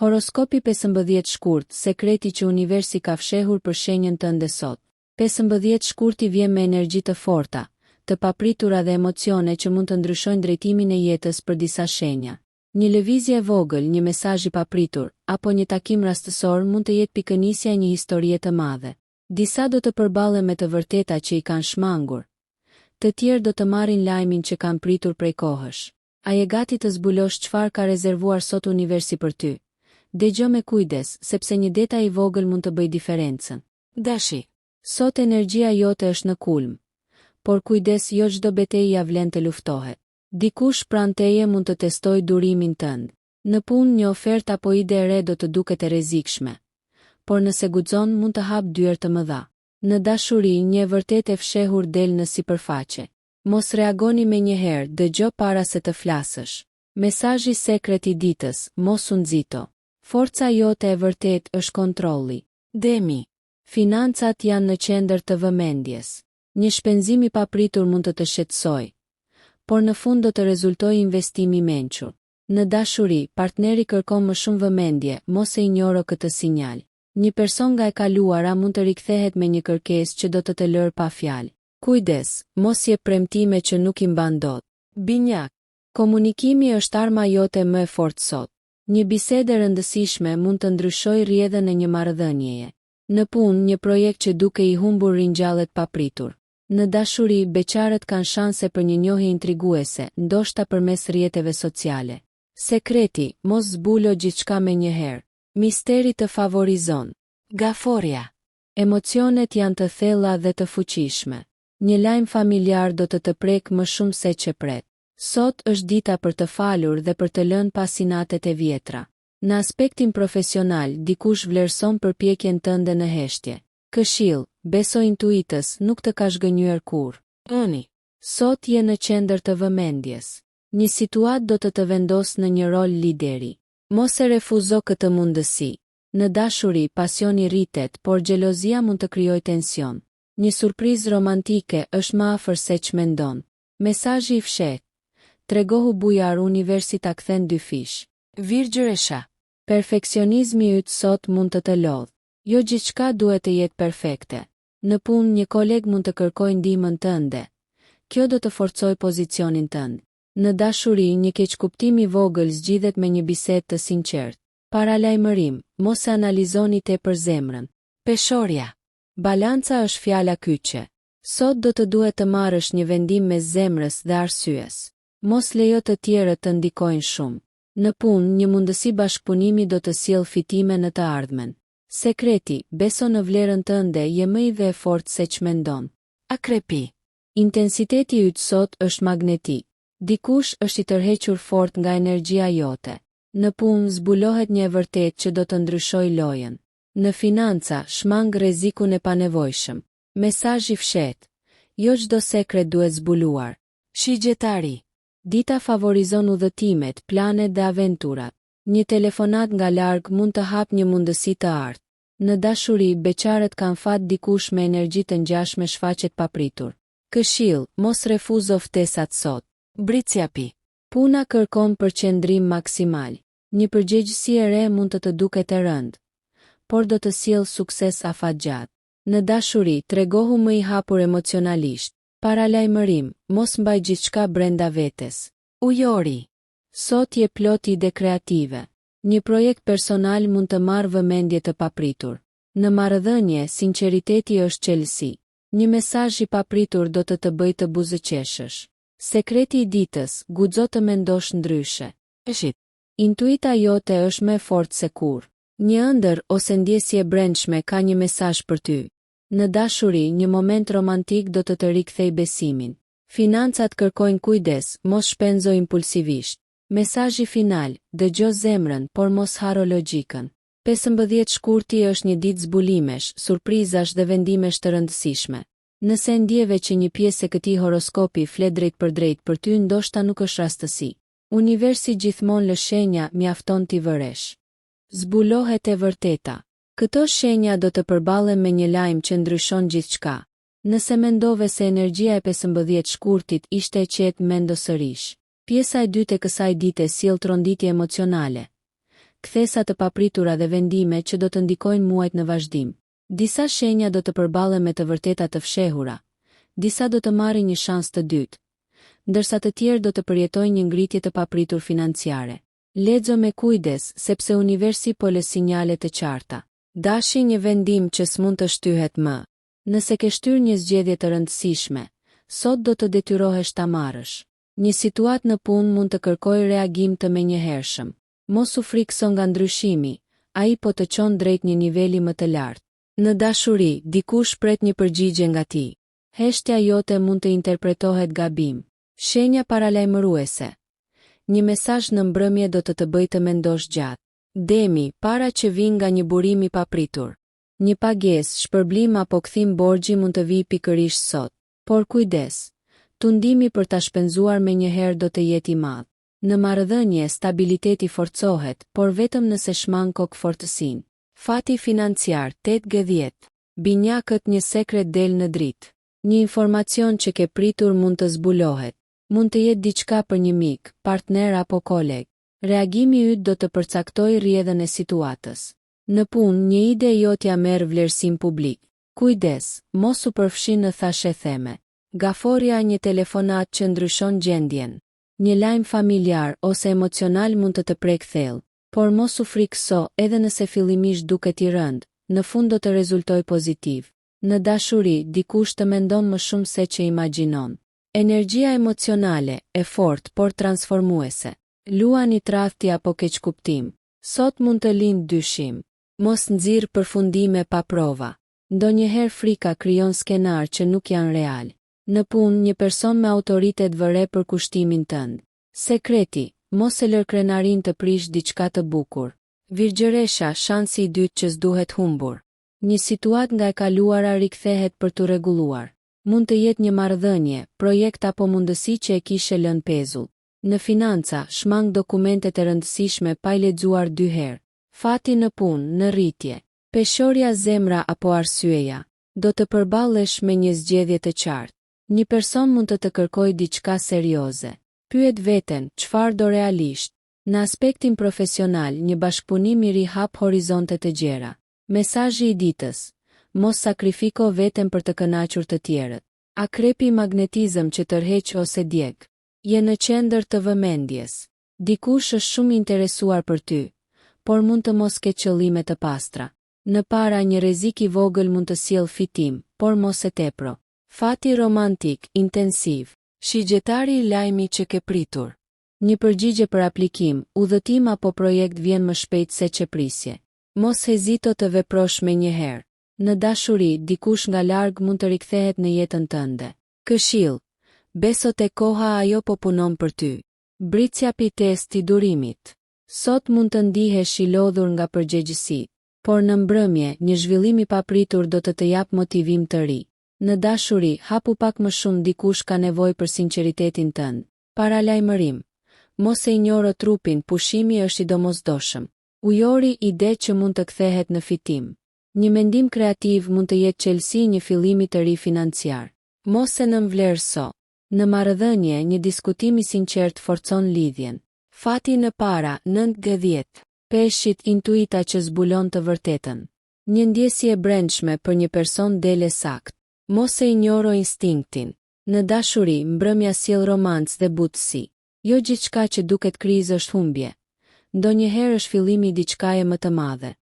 Horoskopi 15 shkurt, sekreti që universi ka fshehur për shenjën tënde sot. 15 shkurti vjen me energji të forta, të papritura dhe emocione që mund të ndryshojnë drejtimin e jetës për disa shenja. Një lëvizje e vogël, një mesazh i papritur, apo një takim rastësor mund të jetë pikënisja e një historie të madhe. Disa do të përballen me të vërteta që i kanë shmangur. Të tjerë do të marrin lajmin që kanë pritur prej kohësh. A je gati të zbulosh çfarë ka rezervuar sot universi për ty? Dëgjoj me kujdes, sepse një detaj i vogël mund të bëjë diferencën. Dashi, sot energjia jote është në kulm. Por kujdes, jo çdo betejë ja vlen të luftohet. Dikush pranë teje mund të testojë durimin tënd. Në punë një ofertë apo ide e re do të duket e rrezikshme. Por nëse guxon mund të hap dyert të mëdha. Në dashuri, një vërtet e fshehur del në sipërfaqe. Mos reagoni menjëherë, dëgjoj para se të flasësh. Mesazhi sekret i ditës, mos u nxito. Forca jote e vërtet është kontrolli. Demi. Financat janë në qendër të vëmendjes. Një shpenzim i papritur mund të shqetësojë, por në fund do të rezultojë investim i mençur. Në dashuri, partneri kërkon më shumë vëmendje, mos e injoro këtë sinjal. Një person nga e kaluara mund të rikthehet me një kërkesë që do të lërë pa fjalë. Kujdes, mos jep premtime që nuk i mban dot. Binjak. Komunikimi është arma jote më e fortë sot. Një bisede rëndësishme mund të ndryshojë rrjedhën e një marrëdhënieje. Në punë, një projekt që duke i humbur ringjallet papritur. Në dashuri, beqarët kanë shanse për një njohje intriguese, ndoshta përmes rrjeteve sociale. Sekreti, mos zbulo gjithçka menjëherë. Misteri të favorizon. Gaforia. Emocionet janë të thella dhe të fuqishme. Një lajm familjar do të prek më shumë se që pret. Sot është dita për të falur dhe për të lënë pasinatet e vjetra. Në aspektin profesional, dikush vlerëson përpjekjen tënde në heshtje. Këshill, beso intuitës, nuk të ka zhgënjyer kurrë. Ëni, sot je në qendër të vëmendjes. Një situatë do të vendosë në një rol lideri. Mos e refuzo këtë mundësi. Në dashuri, pasioni rritet, por xhelozia mund të krijojë tension. Një surprizë romantike është më afër se ç'mendon. Mesazhi i fshehtë. Tregohu bujar, universi ta kthen dy fish. Virgjëresha. Perfeksionizmi yt sot mund të lodhë. Jo gjithçka duhet të jetë perfekte. Në punë, një koleg mund të kërkojë ndihmën tënde. Kjo do të forcojë pozicionin tënd. Në dashuri, një keqkuptim i vogël zgjidhet me një bisedë të sinqertë. Paralajmërim, mos e analizoni tepër zemrën. Peshorja. Balanca është fjala kyçe. Sot do të duhet të marrësh një vendim mes zemrës dhe arsyes. Mos lejo të tjerët të ndikojnë shumë. Në punë, një mundësi bashkëpunimi do të sjellë fitime në të ardhmen. Sekreti, beso në vlerën tënde, je më i fortë se ç'mendon. Akrepi. Intensiteti yt sot është magnetik. Dikush është i tërhequr fort nga energjia jote. Në punë, zbulohet një e vërtetë që do të ndryshojë lojën. Në financa, shmang rrezikun e panevojshëm. Mesazh i fshehtë. Jo çdo sekret duhet zbuluar. Shigjetari. Dita favorizon udhëtimet, planet dhe aventurat. Një telefonat nga larg mund të hap një mundësi të artë. Në dashuri, beqarët kanë fat dikush me energji të ngjashme shfaqet papritur. Këshill, mos refuzo ftesat sot. Britsjapi. Puna kërkon përqendrim maksimal. Një përgjegjësi e re mund të duket e rëndë, por do të sjellë sukses afatgjatë. Në dashuri, tregohu më i hapur emocionalisht. Paralajmërim, mos mbaj gjithçka brenda vetes. Ujori. Sot je plot ide kreative. Një projekt personal mund të marrë vëmendje të papritur. Në marrëdhënie, sinqeriteti është çelësi. Një mesazh i papritur do të bëjë të buzëqeshësh. Sekreti i ditës, guxo të mendosh ndryshe. Intuita jote është më e fortë se kurrë. Një ëndër ose ndjesje brendshme ka një mesazh për ty. Në dashuri, një moment romantik do të rikthejë besimin. Financat kërkojnë kujdes, mos shpenzo impulsivisht. Mesazhi final, dëgjo zemrën, por mos haro logjikën. 15 shkurti është një ditë zbulimesh, surprizash dhe vendimesh të rëndësishme. Nëse ndjeve që një pjesë e këtij horoskopi flet drejt për ty, ndoshta nuk është rastësi. Universi gjithmonë lë shenja, mjafton t'i vëresh. Zbulohet e vërteta. Këto shenja do të përballen me një lajm që ndryshon gjithçka. Nëse mendove se energjia e 15 shkurtit ishte e qetë, mendo sërish. Pjesa e dytë e kësaj dite sjell tronditje emocionale. kthesa të papritura dhe vendime që do të ndikojnë muajt në vazhdim. Disa shenja do të përballen me të vërteta të fshehura, disa do të marrin një shans të dytë, ndërsa të tjerë do të përjetojnë një ngritje të papritur financiare. Lexo me kujdes sepse universi po lë sinjale të qarta. Dashi një vendim që s'mund të shtyhet më. Nëse ke shtyr një zgjedhje të rëndësishme, sot do të detyrohesh ta marrësh. Një situatë në punë mund të kërkojë reagim të menjëhershëm. Mos u frikëso nga ndryshimi, ai po të çon drejt një niveli më të lartë. Në dashuri, dikush pret një përgjigje nga ti. Heshtja jote mund të interpretohet gabim. Shenja paralajmëruese. Një mesazh në mbrëmje do të bëjë të mendosh gjatë. Demi, para që vijnë nga një burim i papritur. Një pagesë, shpërblim apo kthim borxhi mund të vijë pikërisht sot. Por kujdes, tundimi për ta shpenzuar menjëherë do të jetë i madh. Në marrëdhënie stabiliteti forcohet, por vetëm nëse shmang kokëfortësinë. Fati financiar 8/10. Binjakët, një sekret del në dritë. Një informacion që ke pritur mund të zbulohet. Mund të jetë diçka për një mik, partner apo koleg. Reagimi yt do të përcaktojë rrjedhën e situatës. Në punë, një ide jotja merr vlerësim publik. Kujdes, mos u përfshi në thashe theme. Gaforja, një telefonat që ndryshon gjendjen. Një lajm familjar ose emocional mund të prek thellë, por mos u frikëso, edhe nëse fillimisht duket i rënd, në fund do të rezultojë pozitiv. Në dashuri, dikush të mendon më shumë se që imagjinon. Energjia emocionale, e fortë por transformuese. Luani tradhti apo keqkuptim. Sot mund të lindë dyshim. Mos nxirr përfundime pa prova. Ndonjëherë frika krijon skenar që nuk janë real. Në punë, një person me autoritet vëre për kushtimin tënd. Sekreti, mos e lër krenarin të prish diçka të bukur. Virgjëresha, shansi i dytë që s'duhet humbur. Një situatë nga e kaluara rikthehet për të rregulluar. Mund të jetë një marrëdhënie, projekt apo mundësi që e kishe lënë pezull. Në financa, shmang dokumentet e rëndësishme pa i lexuar 2 herë. Fati në punë, në rritje. Peshorja, zemra apo arsyeja. Do të përballesh me një zgjedhje të qartë. Një person mund të kërkojë diçka serioze. Pyet veten, çfarë do realisht? Në aspektin profesional, një bashkëpunim i ri hap horizonte të gjera. Mesazhi i ditës: mos sakrifiko veten për të kënaqur të tjerët. Akrepi, magnetizëm që tërheq ose djeg. Je në qendër të vëmendjes. Dikush është shumë interesuar për ty, por mund të mos ke qëllime të pastra. Në para, një rrezik i vogël mund të sjellë fitim, por mos e tepro. Fati romantik, intensiv. Shigjetari i lajmi që ke pritur. Një përgjigje për aplikim, udhëtim apo projekt vjen më shpejt se që prisje. Mos hezito të veprosh menjëherë. Në dashuri, dikush nga larg mund të rikthehet në jetën tënde. Këshill: beso te koha, ajo po punon për ty. Britsja pitest i durimit. Sot mund të ndihesh i lodhur nga përgjegjësi, por në mbrëmje, një zhvillim i papritur do të jap motivim të ri. Në dashuri, hapu pak më shumë, dikush ka nevojë për sinqeritetin tënd. Paralajmërim: mos e injoro trupin, pushimi është i domosdoshëm. Ujori, ide që mund të kthehet në fitim. Një mendim kreativ mund të jetë çelësi një fillimi të ri financiar. Mos e nënvlerëso. Në marrëdhënie, një diskutim i sinqert forcon lidhjen. Fati në para, 9/10. Peshqit, intuita që zbulon të vërtetën. Një ndjesje e brendshme për një person dele sakt. Mos e injoro instinktin. Në dashuri, mbrëmja sjell romancë dhe butësi. Jo gjithçka që duket krizë është humbje. Ndonjëherë është fillimi i diçkaje më të madhe.